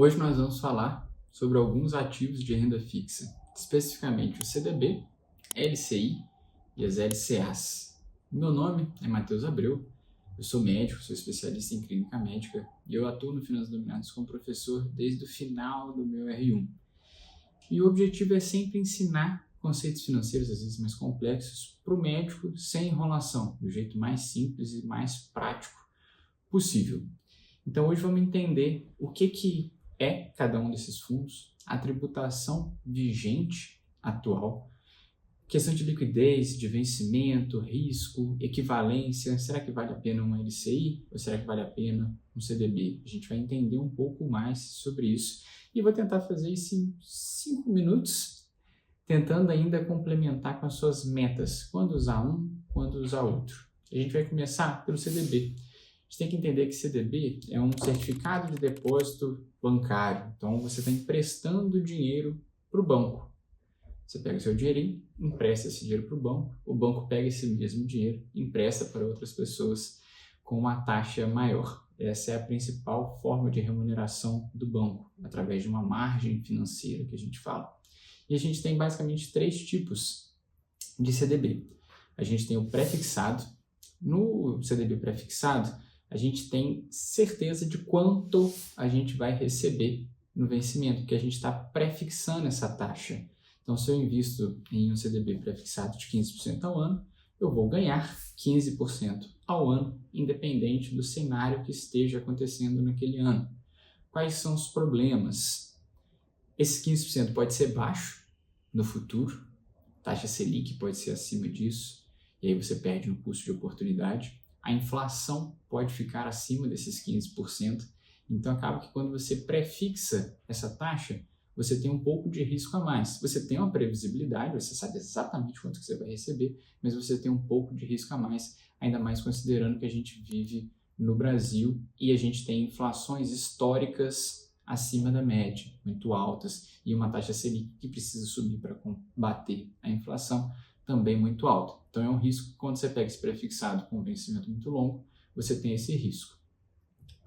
Hoje nós vamos falar sobre alguns ativos de renda fixa, especificamente o CDB, LCI e as LCAs. Meu nome é Matheus Abreu, eu sou médico, sou especialista em clínica médica e eu atuo no Finanças Dominadas como professor desde o final do meu R1. E o objetivo é sempre ensinar conceitos financeiros, às vezes mais complexos, para o médico sem enrolação, do jeito mais simples e mais prático possível. Então hoje vamos entender o que é cada um desses fundos, a tributação vigente atual, questão de liquidez, de vencimento, risco, equivalência, será que vale a pena um LCI ou será que vale a pena um CDB? A gente vai entender um pouco mais sobre isso e vou tentar fazer isso em 5 minutos, tentando ainda complementar com as suas metas, quando usar um, quando usar outro. A gente vai começar pelo CDB. A gente tem que entender que CDB é um certificado de depósito bancário. Então, você está emprestando dinheiro para o banco. Você pega o seu dinheirinho, empresta esse dinheiro para o banco pega esse mesmo dinheiro e empresta para outras pessoas com uma taxa maior. Essa é a principal forma de remuneração do banco, através de uma margem financeira que a gente fala. E a gente tem basicamente 3 tipos de CDB. A gente tem o pré-fixado. No CDB pré-fixado, a gente tem certeza de quanto a gente vai receber no vencimento, porque a gente está pré-fixando essa taxa. Então, se eu invisto em um CDB pré-fixado de 15% ao ano, eu vou ganhar 15% ao ano, independente do cenário que esteja acontecendo naquele ano. Quais são os problemas? Esse 15% pode ser baixo no futuro, taxa Selic pode ser acima disso, e aí você perde um custo de oportunidade. A inflação pode ficar acima desses 15%, então acaba que quando você pré-fixa essa taxa, você tem um pouco de risco a mais. Você tem uma previsibilidade, você sabe exatamente quanto que você vai receber, mas você tem um pouco de risco a mais, ainda mais considerando que a gente vive no Brasil e a gente tem inflações históricas acima da média, muito altas, e uma taxa Selic que precisa subir para combater a inflação, também muito alta. Então é um risco que quando você pega esse pré-fixado com um vencimento muito longo, você tem esse risco.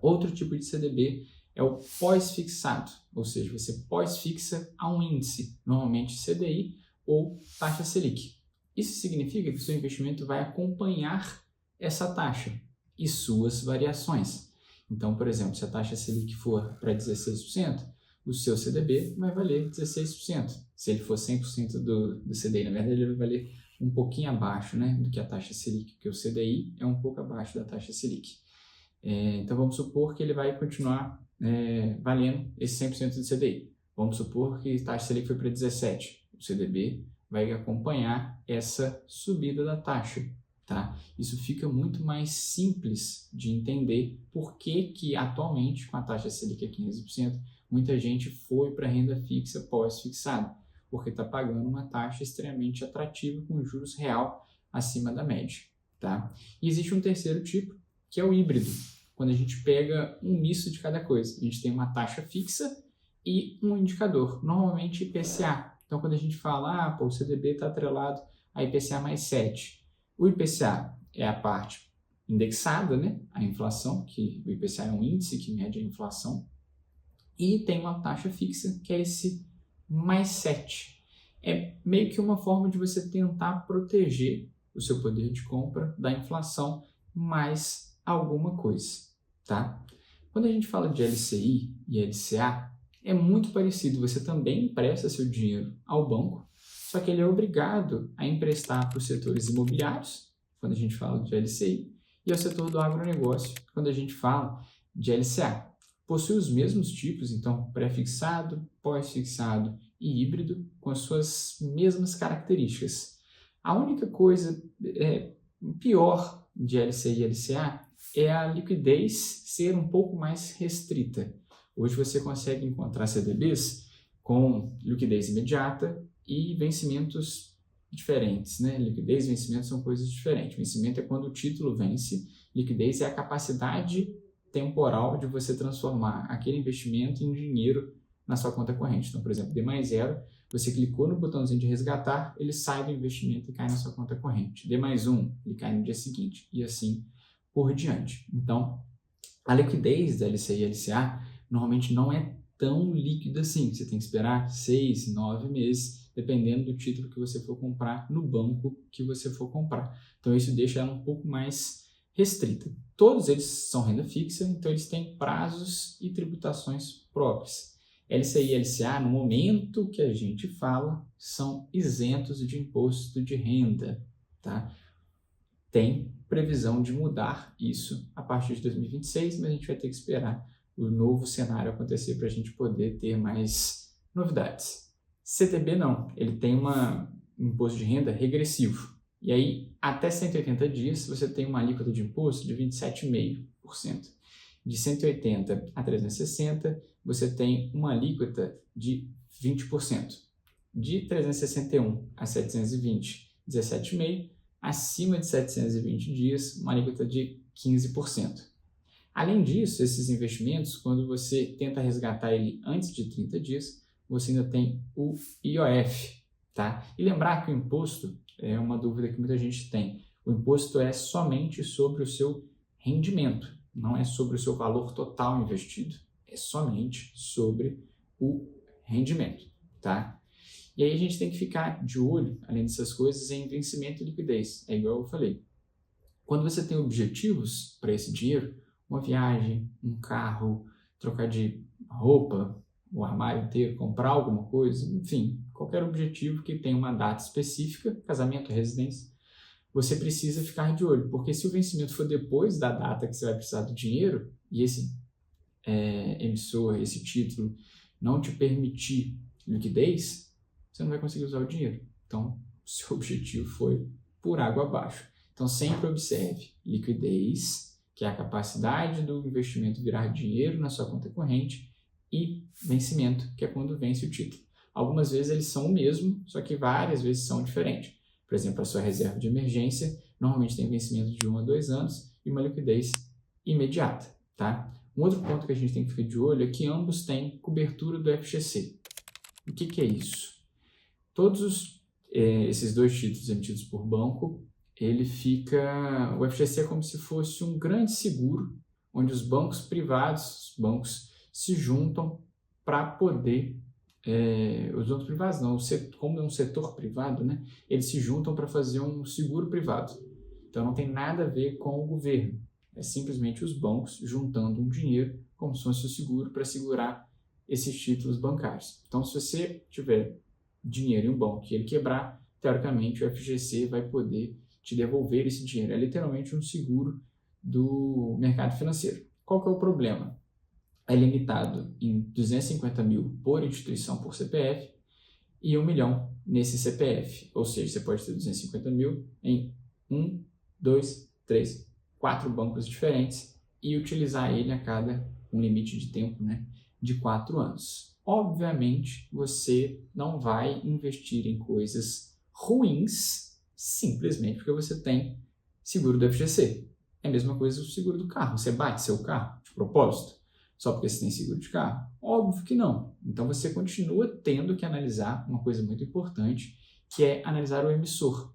Outro tipo de CDB é o pós-fixado, ou seja, você pós-fixa a um índice, normalmente CDI ou taxa Selic. Isso significa que o seu investimento vai acompanhar essa taxa e suas variações. Então, por exemplo, se a taxa Selic for para 16%, o seu CDB vai valer 16%. Se ele for 100% do CDI, na verdade, ele vai valer um pouquinho abaixo, né, do que a taxa Selic, porque o CDI é um pouco abaixo da taxa Selic. Então, vamos supor que ele vai continuar valendo esse 100% do CDI. Vamos supor que a taxa Selic foi para 17%. O CDB vai acompanhar essa subida da taxa. Tá? Isso fica muito mais simples de entender por que atualmente, com a taxa Selic a 15%, muita gente foi para a renda fixa pós-fixado, porque está pagando uma taxa extremamente atrativa com juros real acima da média. Tá? E existe um terceiro tipo, que é o híbrido, quando a gente pega um misto de cada coisa. A gente tem uma taxa fixa e um indicador, normalmente IPCA. Então, quando a gente fala, o CDB está atrelado a IPCA mais 7%. O IPCA é a parte indexada, né? A inflação, que o IPCA é um índice que mede a inflação, e tem uma taxa fixa, que é esse mais 7%. É meio que uma forma de você tentar proteger o seu poder de compra da inflação mais alguma coisa, tá? Quando a gente fala de LCI e LCA, é muito parecido. Você também empresta seu dinheiro ao banco, só que ele é obrigado a emprestar para os setores imobiliários, quando a gente fala de LCI, e ao setor do agronegócio, quando a gente fala de LCA. Possui os mesmos tipos, então, pré-fixado, pós-fixado e híbrido, com as suas mesmas características. A única coisa pior de LCI e LCA é a liquidez ser um pouco mais restrita. Hoje você consegue encontrar CDBs com liquidez imediata e vencimentos diferentes, né? Liquidez e vencimento são coisas diferentes. Vencimento é quando o título vence, liquidez é a capacidade temporal de você transformar aquele investimento em dinheiro na sua conta corrente. Então, por exemplo, D+0, você clicou no botãozinho de resgatar, ele sai do investimento e cai na sua conta corrente. D+1, ele cai no dia seguinte, e assim por diante. Então, a liquidez da LCI e LCA normalmente não é tão líquido assim. Você tem que esperar 6, 9 meses, dependendo do título que você for comprar, no banco que você for comprar. Então, isso deixa ela um pouco mais restrita. Todos eles são renda fixa, então eles têm prazos e tributações próprias. LCI e LCA, no momento que a gente fala, são isentos de imposto de renda, tá? Tem previsão de mudar isso a partir de 2026, mas a gente vai ter que esperar o novo cenário acontecer para a gente poder ter mais novidades. CTB não, ele tem um imposto de renda regressivo. E aí, até 180 dias, você tem uma alíquota de imposto de 27,5%. De 180 a 360, você tem uma alíquota de 20%. De 361 a 720, 17,5%. Acima de 720 dias, uma alíquota de 15%. Além disso, esses investimentos, quando você tenta resgatar ele antes de 30 dias, você ainda tem o IOF, tá? E lembrar que o imposto é uma dúvida que muita gente tem. O imposto é somente sobre o seu rendimento, não é sobre o seu valor total investido, é somente sobre o rendimento, tá? E aí a gente tem que ficar de olho, além dessas coisas, em vencimento e liquidez. É igual eu falei. Quando você tem objetivos para esse dinheiro, uma viagem, um carro, trocar de roupa, o armário inteiro, comprar alguma coisa, enfim, qualquer objetivo que tenha uma data específica, casamento, residência, você precisa ficar de olho, porque se o vencimento for depois da data que você vai precisar do dinheiro, e esse emissor, esse título, não te permitir liquidez, você não vai conseguir usar o dinheiro. Então, o seu objetivo foi por água abaixo. Então, sempre observe liquidez, que é a capacidade do investimento virar dinheiro na sua conta corrente, e vencimento, que é quando vence o título. Algumas vezes eles são o mesmo, só que várias vezes são diferentes. Por exemplo, a sua reserva de emergência normalmente tem vencimento de 1 a 2 anos e uma liquidez imediata, tá? Um outro ponto que a gente tem que ficar de olho é que ambos têm cobertura do FGC. O que é isso? Todos esses dois títulos emitidos por banco, o FGC é como se fosse um grande seguro, onde os bancos privados, os bancos se juntam para poder, os bancos privados não, como é um setor privado, né, eles se juntam para fazer um seguro privado. Então não tem nada a ver com o governo, é simplesmente os bancos juntando um dinheiro como se fosse um seguro para segurar esses títulos bancários. Então se você tiver dinheiro em um banco e ele quebrar, teoricamente o FGC vai poder te devolver esse dinheiro. É literalmente um seguro do mercado financeiro. Qual que é o problema? É limitado em 250 mil por instituição por CPF e 1 milhão nesse CPF. Ou seja, você pode ter 250 mil em 1, 2, 3, 4 bancos diferentes e utilizar ele a cada um limite de tempo, né, de 4 anos. Obviamente, você não vai investir em coisas ruins simplesmente porque você tem seguro do FGC. É a mesma coisa do seguro do carro. Você bate seu carro de propósito só porque você tem seguro de carro? Óbvio que não. Então você continua tendo que analisar uma coisa muito importante, que é analisar o emissor.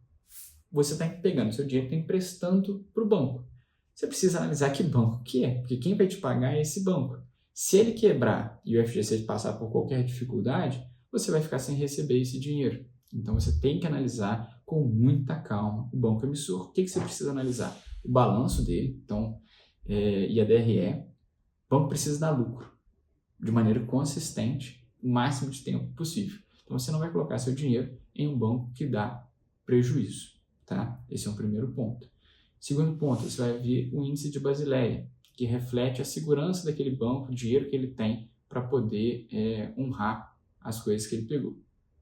Você está pegando seu dinheiro e está emprestando para o banco. Você precisa analisar que banco que é, porque quem vai te pagar é esse banco. Se ele quebrar e o FGC passar por qualquer dificuldade, você vai ficar sem receber esse dinheiro. Então você tem que analisar com muita calma o banco emissor. O que você precisa analisar? O balanço dele, então, e a DRE. O banco precisa dar lucro de maneira consistente, o máximo de tempo possível. Então você não vai colocar seu dinheiro em um banco que dá prejuízo, tá? Esse é o primeiro ponto. Segundo ponto, você vai ver o índice de Basileia, que reflete a segurança daquele banco, o dinheiro que ele tem para poder honrar as coisas que ele pegou,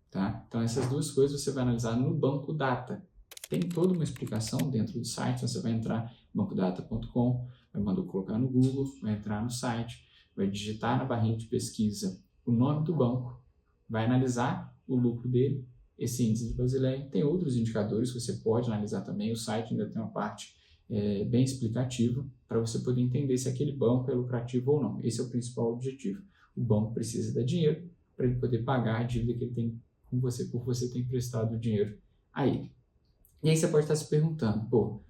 tá? Então essas duas coisas você vai analisar no Banco Data. Tem toda uma explicação dentro do site, então você vai entrar em bancodata.com, vai mandar colocar no Google, vai entrar no site, vai digitar na barrinha de pesquisa o nome do banco, vai analisar o lucro dele, esse índice de Basileia. Tem outros indicadores que você pode analisar também, o site ainda tem uma parte bem explicativa para você poder entender se aquele banco é lucrativo ou não. Esse é o principal objetivo. O banco precisa dar dinheiro para ele poder pagar a dívida que ele tem com você, por você ter emprestado o dinheiro a ele. E aí você pode estar se perguntando,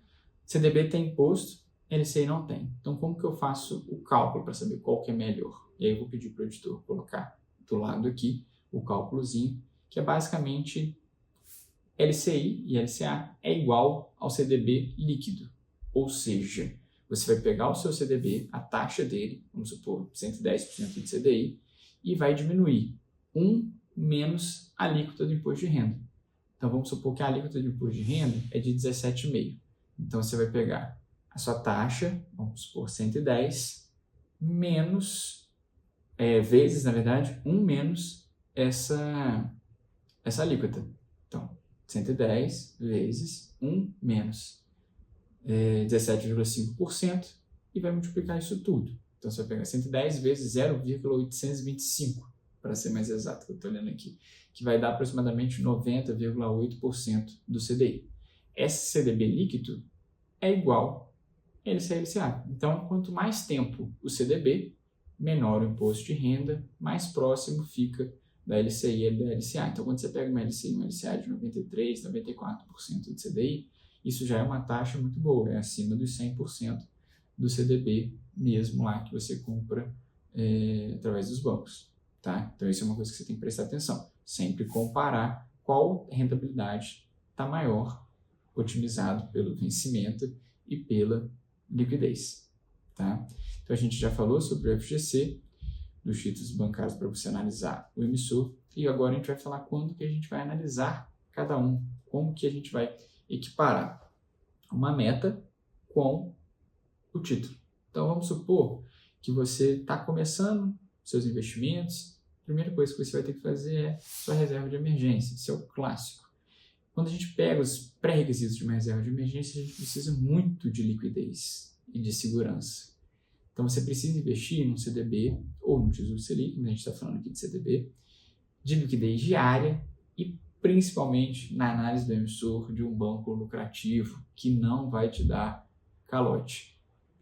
CDB tem imposto, LCI não tem. Então, como que eu faço o cálculo para saber qual que é melhor? E aí eu vou pedir para o editor colocar do lado aqui o cálculozinho, que é basicamente LCI e LCA é igual ao CDB líquido. Ou seja, você vai pegar o seu CDB, a taxa dele, vamos supor 110% de CDI, e vai diminuir 1 menos a alíquota do imposto de renda. Então, vamos supor que a alíquota do imposto de renda é de 17,5%. Então, você vai pegar a sua taxa, vamos supor 110, menos, vezes, na verdade, 1 menos essa alíquota. Então, 110 vezes 1 menos 17,5% e vai multiplicar isso tudo. Então, você vai pegar 110 vezes 0,825, para ser mais exato, que eu estou olhando aqui, que vai dar aproximadamente 90,8% do CDI. Esse CDB líquido é igual a LCA. Então, quanto mais tempo o CDB, menor o imposto de renda, mais próximo fica da LCI e da LCA. Então, quando você pega uma LCI e uma LCA de 93%, 94% de CDI, isso já é uma taxa muito boa, é acima dos 100% do CDB mesmo lá que você compra através dos bancos. Tá? Então, isso é uma coisa que você tem que prestar atenção. Sempre comparar qual rentabilidade está maior, otimizado pelo vencimento e pela liquidez. Tá? Então, a gente já falou sobre o FGC, dos títulos bancários para você analisar o emissor, e agora a gente vai falar quando que a gente vai analisar cada um, como que a gente vai equiparar uma meta com o título. Então, vamos supor que você está começando seus investimentos, a primeira coisa que você vai ter que fazer é sua reserva de emergência, isso é o clássico. Quando a gente pega os pré-requisitos de uma reserva de emergência, a gente precisa muito de liquidez e de segurança. Então, você precisa investir num CDB ou no Tesouro Selic, mas a gente está falando aqui de CDB, de liquidez diária e principalmente na análise do emissor de um banco lucrativo que não vai te dar calote.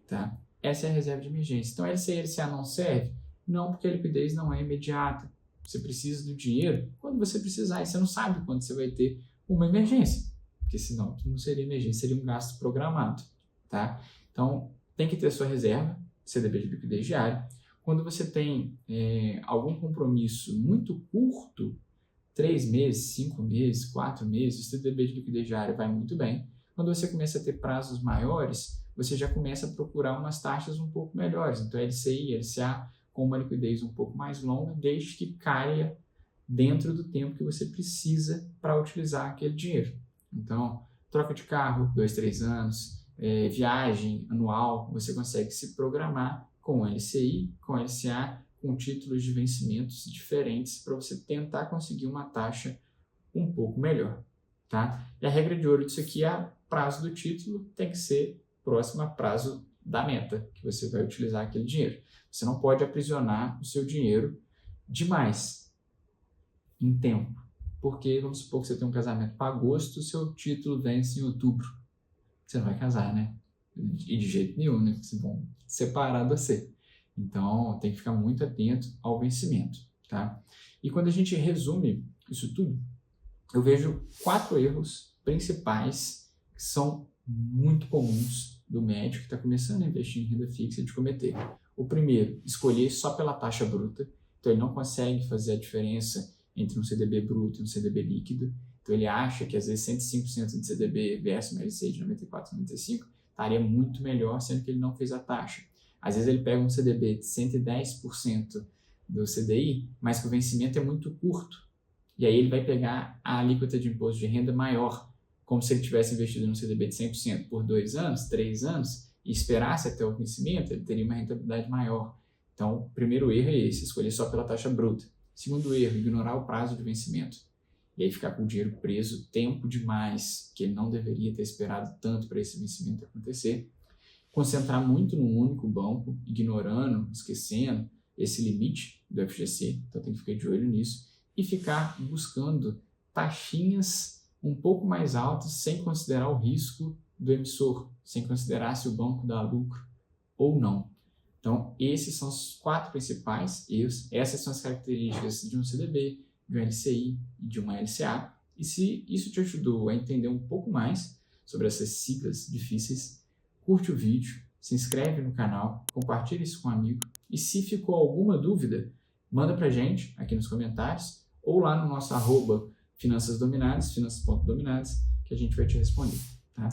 Tá? Essa é a reserva de emergência. Então, LCI e LCA não serve? Não, porque a liquidez não é imediata. Você precisa do dinheiro quando você precisar e você não sabe quando você vai ter uma emergência, porque senão não seria emergência, seria um gasto programado. Tá? Então, tem que ter sua reserva, CDB de liquidez diária. Quando você tem algum compromisso muito curto, 3 meses, 5 meses, 4 meses, o CDB de liquidez diária vai muito bem. Quando você começa a ter prazos maiores, você já começa a procurar umas taxas um pouco melhores. Então, LCI, LCA, com uma liquidez um pouco mais longa, desde que caia dentro do tempo que você precisa para utilizar aquele dinheiro. Então, troca de carro, 2, 3 anos, viagem anual, você consegue se programar com LCI, com LCA, com títulos de vencimentos diferentes para você tentar conseguir uma taxa um pouco melhor. Tá? E a regra de ouro disso aqui é prazo do título tem que ser próximo a prazo da meta que você vai utilizar aquele dinheiro. Você não pode aprisionar o seu dinheiro demais em tempo, porque vamos supor que você tem um casamento para agosto, o seu título vence em outubro. Você não vai casar, né? E de jeito nenhum, né? Vocês vão separar você. Então, tem que ficar muito atento ao vencimento, tá? E quando a gente resume isso tudo, eu vejo 4 erros principais que são muito comuns do médico que está começando a investir em renda fixa de cometer. O primeiro, escolher só pela taxa bruta. Então, ele não consegue fazer a diferença entre um CDB bruto e um CDB líquido. Então, ele acha que, às vezes, 105% de CDB versus uma LCI de 94, 95 estaria muito melhor, sendo que ele não fez a taxa. Às vezes, ele pega um CDB de 110% do CDI, mas que o vencimento é muito curto. E aí, ele vai pegar a alíquota de imposto de renda maior, como se ele tivesse investido num CDB de 100% por 2 anos, 3 anos, e esperasse até o vencimento, ele teria uma rentabilidade maior. Então, o primeiro erro é esse, escolher só pela taxa bruta. Segundo erro, ignorar o prazo de vencimento. E aí ficar com o dinheiro preso tempo demais, que ele não deveria ter esperado tanto para esse vencimento acontecer. Concentrar muito num único banco, ignorando, esquecendo esse limite do FGC, então tem que ficar de olho nisso. E ficar buscando taxinhas um pouco mais altas, sem considerar o risco do emissor, sem considerar se o banco dá lucro ou não. Então, esses são os 4 principais erros, essas são as características de um CDB, de um LCI e de uma LCA. E se isso te ajudou a entender um pouco mais sobre essas siglas difíceis, curte o vídeo, se inscreve no canal, compartilha isso com um amigo. E se ficou alguma dúvida, manda pra gente aqui nos comentários ou lá no nosso @finançasdominadas, finanças.dominadas, que a gente vai te responder, tá?